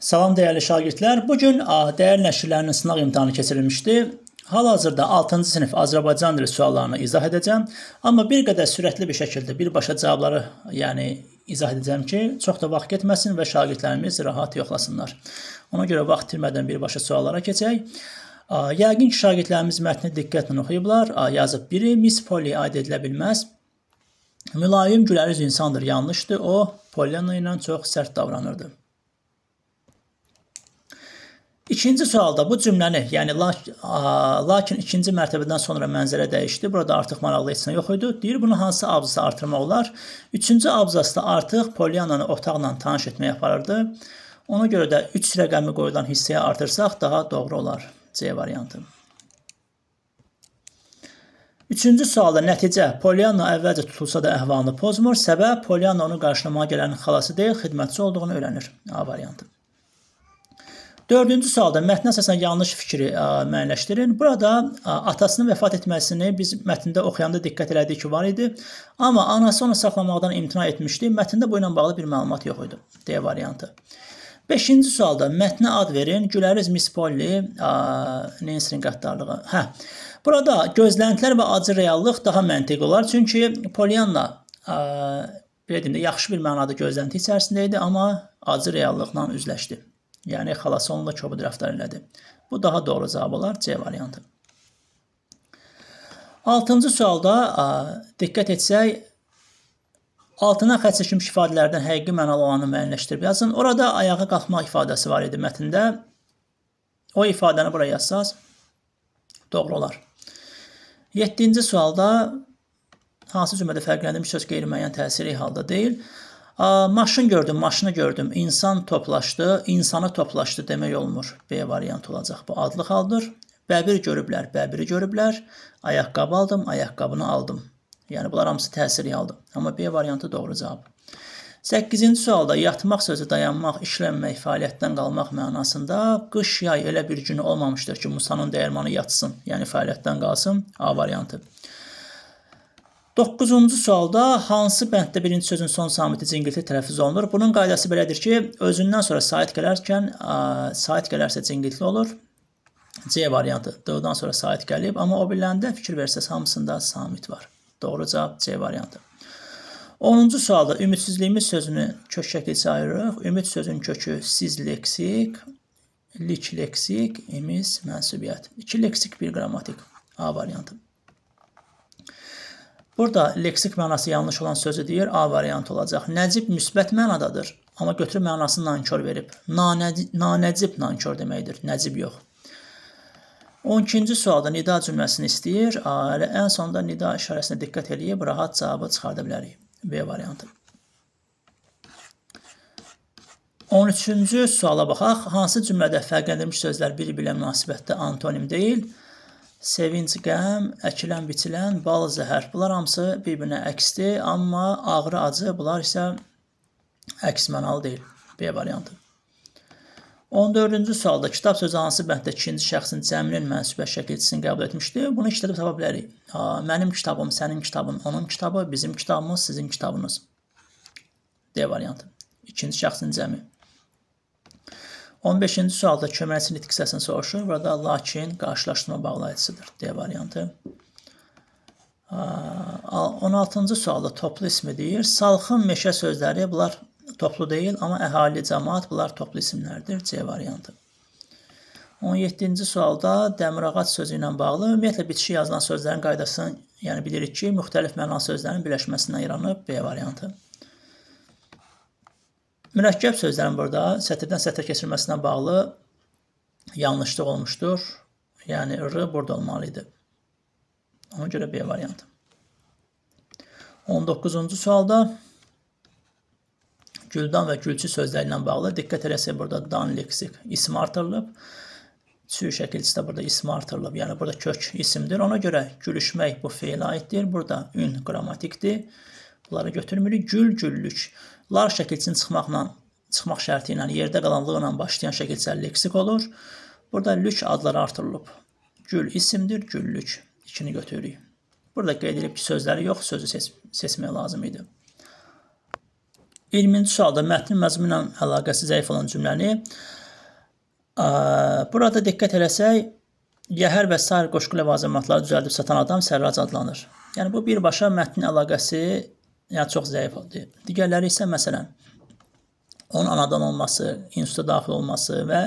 Salam dəyərli şagirdlər. Bugün dəyər nəşrlərinin sınaq imtahanı keçirilmişdi. Hal-hazırda 6-cı sinif Azərbaycan dili suallarını izah edəcəm. Amma bir qədər sürətli bir şəkildə birbaşa cavabları izah edəcəm ki, çox da vaxt getməsin və şagirdlərimiz rahat yoxlasınlar. Ona görə vaxt itirmədən birbaşa suallara keçək. Yəqin ki, şagirdlərimiz mətni diqqətlə oxuyublar. Yazıb biri Miss Polly aid edilə bilməz. Mülayim güləriz insandır, yanlışdır. O, Pollyanna ilə çox sərt davranırdı. İkinci sualda bu cümləni, yəni lakin ikinci mərtəbədən sonra mənzərə dəyişdi. Burada artıq maraqlı heç nə yox idi. Deyir, bunu hansı abzası artırmaq olar? Üçüncü abzasda artıq Pollyannanı otaqla tanış etməyə aparırdı. Ona görə də 3 rəqəmi qoyulan hissəyə artırsaq daha doğru olar. C variantı. Üçüncü sualda nəticə Pollyanna əvvəlcə tutulsa da əhvalını pozmur. Səbəb Pollyanna onu qarşılamaya gələnin xalası deyil, xidmətçi olduğunu öyrənir. A variantı. Dördüncü sualda mətnə əsasən yanlış fikri müəyyənləşdirin. Burada atasının vəfat etməsini biz mətndə oxuyanda diqqət elədik ki, var idi. Amma anası onu saxlamaqdan imtina etmişdi. Mətndə bu ilə bağlı bir məlumat yox idi. D variantı. Beşinci sualda mətnə ad verin. Güləriz Miss Polly, Nancy'nin qəddarlığı. Burada gözləntilər və acı reallıq daha məntiqi olar. Çünki Pollyanna yaxşı bir mənada gözlənti içərisində idi, amma acı reallıqla üzləşdi. Yəni, xalası onunla kobud rəftar elədi. Bu daha doğru cavab olar. C variantı. Altıncı sualda diqqət etsək, altına xətt çəkilmiş ifadələrdən həqiqi mənalı olanı müəyyənləşdirib yazın. Orada ayağa qalxmaq ifadəsi var idi mətndə. O ifadəni buraya yazsaz, doğru olar. 7-ci sualda hansı cümlədə fərqləndirmiş söz qeyri-müəyyən təsiri halda deyil. Maşın gördüm, maşını gördüm, insan toplaşdı, insanı toplaşdı demək olmur. B variantı olacaq. Bu adlı haldır. Bəbir görüblər, bəbiri görüblər. Ayaqqabı aldım, ayaqqabını aldım. Yəni, bunlar hamısı təsiri haldır. Amma B variantı doğru cavab. 8-ci sualda yatmaq sözü dayanmaq, işlənmək, fəaliyyətdən qalmaq mənasında qış, yay elə bir günü olmamışdır ki, Musanın dəyirmanı yatsın, yəni fəaliyyətdən qalsın. A variantı. 9-cu sualda hansı bənddə birinci sözün son samiti cingilti tələffüz olunur? Bunun qaydası belədir ki, özündən sonra sait gələrkən, sait gələrsə cingiltli olur. C variantı. D-dan sonra sait gəlib, amma o birlərində fikir versəz hamısında samit var. Doğru cavab C variantı. 10-cu sualda ümidsizliyimiz sözünü kök şəkilçi ayırırıq. Ümid sözün kökü siz leksik, lik leksik, imiz mənsubiyyət. 2 leksik, 1 qrammatik. A variantı. Burada leksik mənası yanlış olan sözü deyir, A variantı olacaq. Nəcib müsbət mənadadır, amma götürüb mənasını nankör verib. Nanəcib nankör deməkdir, nəcib yox. 12-ci sualda nida cümləsini istəyir. Ən sonda nida işarəsinə diqqət edib, rahat cavabı çıxarda bilərik. B variantı. 13-cü suala baxaq. Hansı cümlədə fərqləndirilmiş sözlər biri-birlə münasibətdə antonim deyil? Sevinc, qəm, əkilən, biçilən, bal, zəhər. Bunlar hamısı bir-birinə əksdir, amma ağrı, acı, bunlar isə əks mənalı deyil. B variantı. 14-cü sualda kitab sözü hansı bənddə ikinci şəxsin cəminin mənsubiyyə şəkilçisini qəbul etmişdir? Bunu işlədib tapa bilərik. Mənim kitabım, sənin kitabın, onun kitabı, bizim kitabımız, sizin kitabınız. D variantı. İkinci şəxsin cəmi. 15-ci sualda köməkçi nitq hissəsini soruşur. Burada lakin qarşılaşdırma bağlayıcısıdır. D variantı. 16-cı sualda toplu ismi deyir. Salxım, meşə sözləri, bunlar toplu deyil, amma əhali, cəmaat, bunlar toplu isimlərdir. C variantı. 17-ci sualda dəmir ağac sözü ilə bağlı. Ümumiyyətlə, bitişik yazılan sözlərin qaydasını bilirik ki, müxtəlif mənalı sözlərin birləşməsindən yaranıb. B variantı. Mürəkkəb sözlərin burada sətirdən sətir keçirilməsinə bağlı yanlışlıq olmuşdur. Yəni, R burada olmalıydı. Ona görə B variantı. 19-cu sualda güldan və gülçü sözləri ilə bağlı diqqət eləsək burada dan leksik ismi artırılıb. Çü şəkilçisi də burada ismi artırılıb. Yəni, burada kök isimdir. Ona görə gülüşmək bu feilə aiddir. Burada ün qrammatikdir. Bunları götürmürük. Gül, güllük. Lar şəkilçinin çıxmaq şərti ilə, yerdə qalanlıqla başlayan şəkilçilər leksik olur. Burada lük adları artırılıb. Gül isimdir, güllük. İkini götürürük. Burada qeyd edilib ki, sözləri yox, sözü seçmək lazım idi. 20-ci sualda mətnin məzmunu ilə əlaqəsi zəif olan cümləni burada diqqət eləsək, Yəhər və sair qoşqu ləvazimatları düzəldib satan adam Sərrac adlanır. Yəni bu birbaşa mətnin əlaqəsi çox zəifdir. Digərləri isə məsələn onun anadan olması, instituta daxil olması və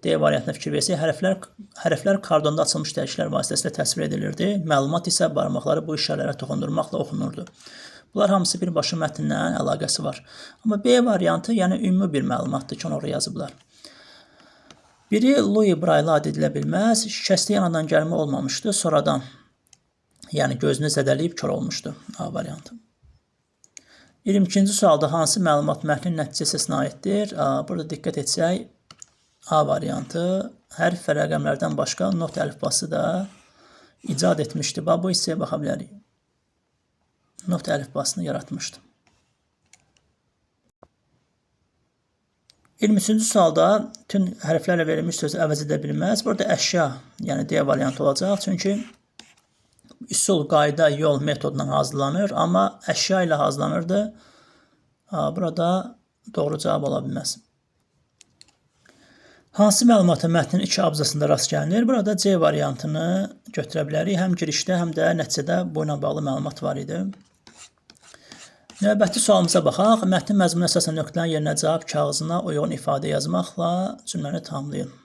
D variantına fikir versək, hərflər kardonda açılmış dəyişiklər vasitəsilə təsvir edilirdi. Məlumat isə barmaqları bu işarələrə toxundurmaqla oxunurdu. Bunlar hamısı birbaşa mətnlə əlaqəsi var. Amma B variantı, yəni ümumi bir məlumatdır ki, onu oraya yazıblar. Biri Louis Braille ad edilə bilməz, şikəstli yanadan gəlmə olmamışdı, sonradan, yəni gözünü zədələyib kör olmuşdu. A variantı. 22-ci sualda hansı məlumat mətnin nəticəsinə aiddir? Burada diqqət etsək, A variantı hərf və rəqəmlərdən başqa not əlifbası da icad etmişdi. Bu hissəyə baxa bilərik. Not əlifbasını yaratmışdı. 23-cü sualda bütün hərflərlə verilmiş sözü əvəz edə bilməz. Burada əşya, yəni D variantı olacaq. Çünki üsul, qayda, yol metodundan hazırlanır. Amma əşya ilə hazırlanırdı. Burada doğru cavab ola bilməz. Hansı məlumata mətnin 2 abzasında rast gəlinir? Burada C variantını götürə bilərik. Həm girişdə, həm də nəticədə bu ilə bağlı məlumat var idi. Növbəti sualımıza baxaq. Mətnin məzmununa əsasən nöqtələrin yerinə cavab kağızına uyğun ifadə yazmaqla cümləni tamamlayın.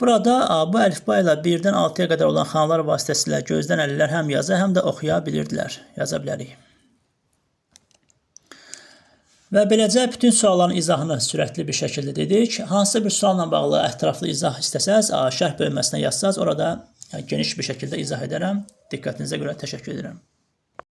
Burada bu əlifba ilə 1-dən 6-ya qədər olan xanalar vasitəsilə gözdən əlilər həm yaza, həm də oxuya bilirdilər. Yaza bilərik. Və beləcə bütün sualların izahını sürətli bir şəkildə dedik. Hansısa bir sualla bağlı ətraflı izah istəsəz, şərh bölməsinə yazsaz, orada geniş bir şəkildə izah edərəm. Diqqətinizə görə təşəkkür edirəm.